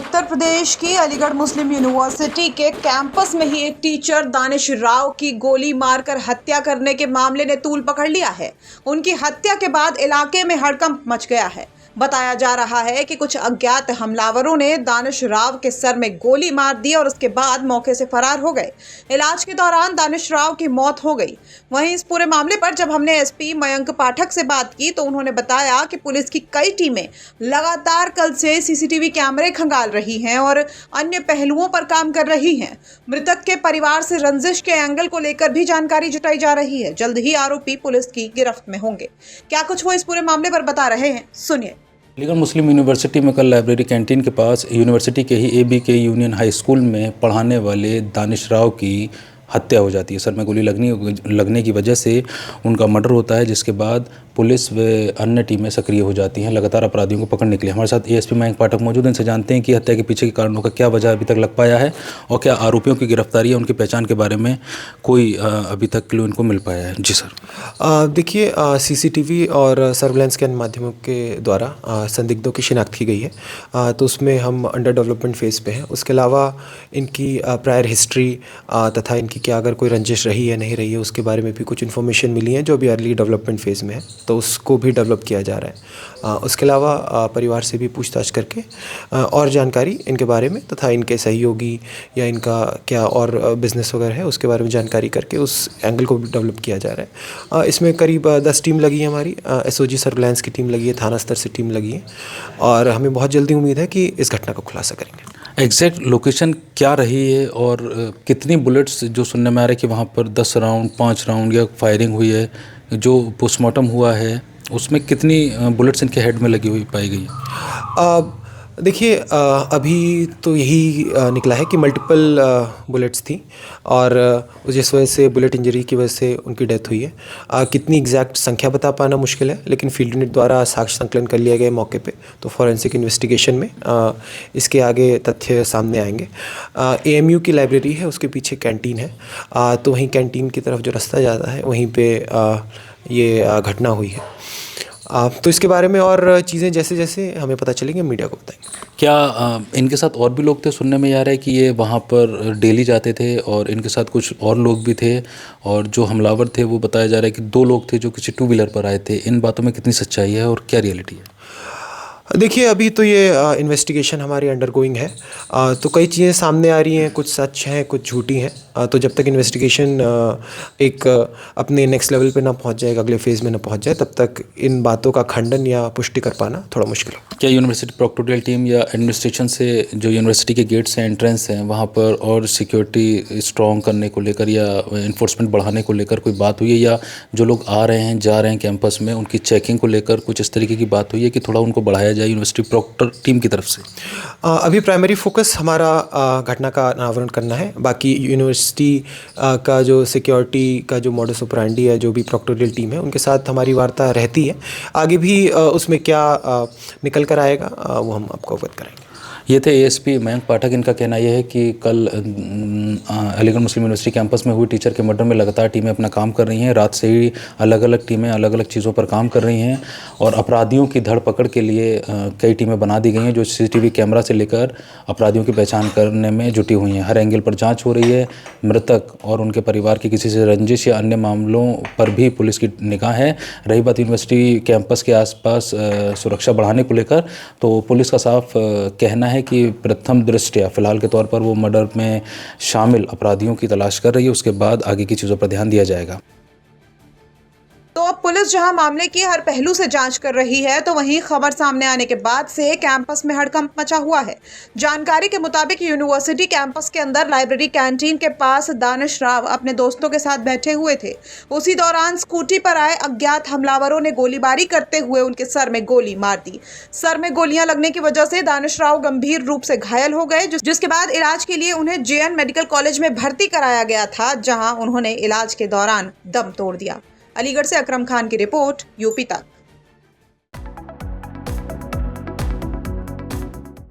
उत्तर प्रदेश की अलीगढ़ मुस्लिम यूनिवर्सिटी के कैंपस में ही एक टीचर दानिश राव की गोली मारकर हत्या करने के मामले ने तूल पकड़ लिया है। उनकी हत्या के बाद इलाके में हड़कंप मच गया है। बताया जा रहा है कि कुछ अज्ञात हमलावरों ने दानिश राव के सर में गोली मार दी और उसके बाद मौके से फरार हो गए। इलाज के दौरान दानिश राव की मौत हो गई। वहीं इस पूरे मामले पर जब हमने एसपी मयंक पाठक से बात की तो उन्होंने बताया कि पुलिस की कई टीमें लगातार कल से सीसीटीवी कैमरे खंगाल रही हैं और अन्य पहलुओं पर काम कर रही हैं। मृतक के परिवार से रंजिश के एंगल को लेकर भी जानकारी जुटाई जा रही है। जल्द ही आरोपी पुलिस की गिरफ्त में होंगे। क्या कुछ वो इस पूरे मामले पर बता रहे हैं, सुनिए। अलीगढ़ मुस्लिम यूनिवर्सिटी में कल लाइब्रेरी कैंटीन के पास यूनिवर्सिटी के ही ABK यूनियन हाई स्कूल में पढ़ाने वाले दानिश राव की हत्या हो जाती है। सर में गोली लगने की वजह से उनका मर्डर होता है, जिसके बाद पुलिस व अन्य टीमें सक्रिय हो जाती हैं लगातार अपराधियों को पकड़ने के लिए। हमारे साथ ASP मयंक पाठक मौजूद हैं। इनसे जानते हैं कि हत्या के पीछे के कारणों का क्या वजह अभी तक लग पाया है और क्या आरोपियों की गिरफ्तारी या उनकी पहचान के बारे में कोई अभी तक क्लू इनको मिल पाया है। जी सर। देखिए, CCTV और सर्विलांस के अन्य माध्यमों के द्वारा संदिग्धों की शिनाख्त की गई है। तो उसमें हम अंडर डेवलपमेंट फेज़ पे हैं। उसके अलावा इनकी प्रायर हिस्ट्री तथा इनकी क्या अगर कोई रंजिश रही है नहीं रही है उसके बारे में भी कुछ इन्फॉर्मेशन मिली है जो अभी अर्ली डेवलपमेंट फेज़ में है, तो उसको भी डेवलप किया जा रहा है। उसके अलावा परिवार से भी पूछताछ करके और जानकारी इनके बारे में तथा इनके सहयोगी या इनका क्या और बिज़नेस वगैरह है उसके बारे में जानकारी करके उस एंगल को भी डेवलप किया जा रहा है। इसमें करीब 10 टीम लगी है। हमारी SOG सर्विलांस की टीम लगी है, थाना स्तर से टीम लगी है और हमें बहुत जल्दी उम्मीद है कि इस घटना को खुलासा करेंगे। एग्जैक्ट लोकेशन क्या रही है और कितनी बुलेट्स, जो सुनने में आ रहा है कि वहाँ पर 10 राउंड 5 राउंड या फायरिंग हुई है, जो पोस्टमार्टम हुआ है उसमें कितनी बुलेट्स इनके हेड में लगी हुई पाई गई है? देखिए, अभी तो यही निकला है कि मल्टीपल बुलेट्स थी और जिस वजह से बुलेट इंजरी की वजह से उनकी डेथ हुई है। कितनी एग्जैक्ट संख्या बता पाना मुश्किल है, लेकिन फील्ड यूनिट द्वारा साक्ष्य संकलन कर लिया गया मौके पे, तो फॉरेंसिक इन्वेस्टिगेशन में इसके आगे तथ्य सामने आएंगे। AMU की लाइब्रेरी है, उसके पीछे कैंटीन है, तो वहीं कैंटीन की तरफ जो रास्ता जाता है वहीं पर ये घटना हुई है। तो इसके बारे में और चीज़ें जैसे जैसे हमें पता चलेंगे मीडिया को बताएंगे। क्या इनके साथ और भी लोग थे? सुनने में आ रहा है कि ये वहाँ पर डेली जाते थे और इनके साथ कुछ और लोग भी थे और जो हमलावर थे वो बताया जा रहा है कि 2 लोग थे जो किसी 2 व्हीलर पर आए थे। इन बातों में कितनी सच्चाई है और क्या रियलिटी है? देखिए, अभी तो ये इन्वेस्टिगेशन हमारी अंडरगोइंग है। तो कई चीज़ें सामने आ रही हैं, कुछ सच हैं कुछ झूठी हैं। तो जब तक इन्वेस्टिगेशन एक अपने नेक्स्ट लेवल पे ना पहुंच जाए, अगले फेज़ में ना पहुंच जाए, तब तक इन बातों का खंडन या पुष्टि कर पाना थोड़ा मुश्किल हो। क्या यूनिवर्सिटी प्रोक्टोरियल टीम या एडमिनिस्ट्रेशन से जो यूनिवर्सिटी के गेट्स हैं, एंट्रेंस हैं, वहाँ पर और सिक्योरिटी स्ट्रॉन्ग करने को लेकर या इन्फोर्समेंट बढ़ाने को लेकर कोई बात हुई है, या जो लोग आ रहे हैं जा रहे हैं कैंपस में उनकी चेकिंग को लेकर कुछ इस तरीके की बात हुई है कि थोड़ा उनको बढ़ाया जाए यूनिवर्सिटी प्रोक्टर टीम की तरफ से? अभी प्राइमरी फोकस हमारा घटना का अनावरण करना है। बाकी यूनिवर्सिटी का जो सिक्योरिटी का जो मॉडस ऑपरेंडी है, जो भी प्रोक्टोरियल टीम है, उनके साथ हमारी वार्ता रहती है। आगे भी उसमें क्या निकल कर आएगा वो हम आपको अवगत कराएंगे। ये थे ASP मयंक पाठक। इनका कहना यह है कि कल अलीगढ़ मुस्लिम यूनिवर्सिटी कैंपस में हुई टीचर के मर्डर में लगातार टीमें अपना काम कर रही हैं। रात से ही अलग अलग टीमें अलग अलग चीज़ों पर काम कर रही हैं और अपराधियों की धर पकड़ के लिए कई टीमें बना दी गई हैं जो CCTV कैमरा से लेकर अपराधियों की पहचान करने में जुटी हुई हैं। हर एंगल पर जाँच हो रही है। मृतक और उनके परिवार की किसी से रंजिश या अन्य मामलों पर भी पुलिस की निगाह है। रही बात यूनिवर्सिटी कैंपस के आसपास सुरक्षा बढ़ाने को लेकर, तो पुलिस का साफ कहना है कि प्रथम दृष्टया फिलहाल के तौर पर वो मर्डर में शामिल अपराधियों की तलाश कर रही है। उसके बाद आगे की चीज़ों पर ध्यान दिया जाएगा। तो अब पुलिस जहां मामले की हर पहलू से जांच कर रही है, तो वहीं खबर सामने आने के बाद से कैंपस में हड़कंप मचा हुआ है। जानकारी के मुताबिक यूनिवर्सिटी कैंपस के अंदर लाइब्रेरी कैंटीन के पास दानिश राव अपने दोस्तों के साथ बैठे हुए थे। उसी दौरान स्कूटी पर आए अज्ञात हमलावरों ने गोलीबारी करते हुए उनके सर में गोली मार दी। सर में गोलियां लगने की वजह से दानिश राव गंभीर रूप से घायल हो गए, जिसके बाद इलाज के लिए उन्हें JN मेडिकल कॉलेज में भर्ती कराया गया था, जहां उन्होंने इलाज के दौरान दम तोड़ दिया। अलीगढ़ से अकरम खान की रिपोर्ट, UP तक।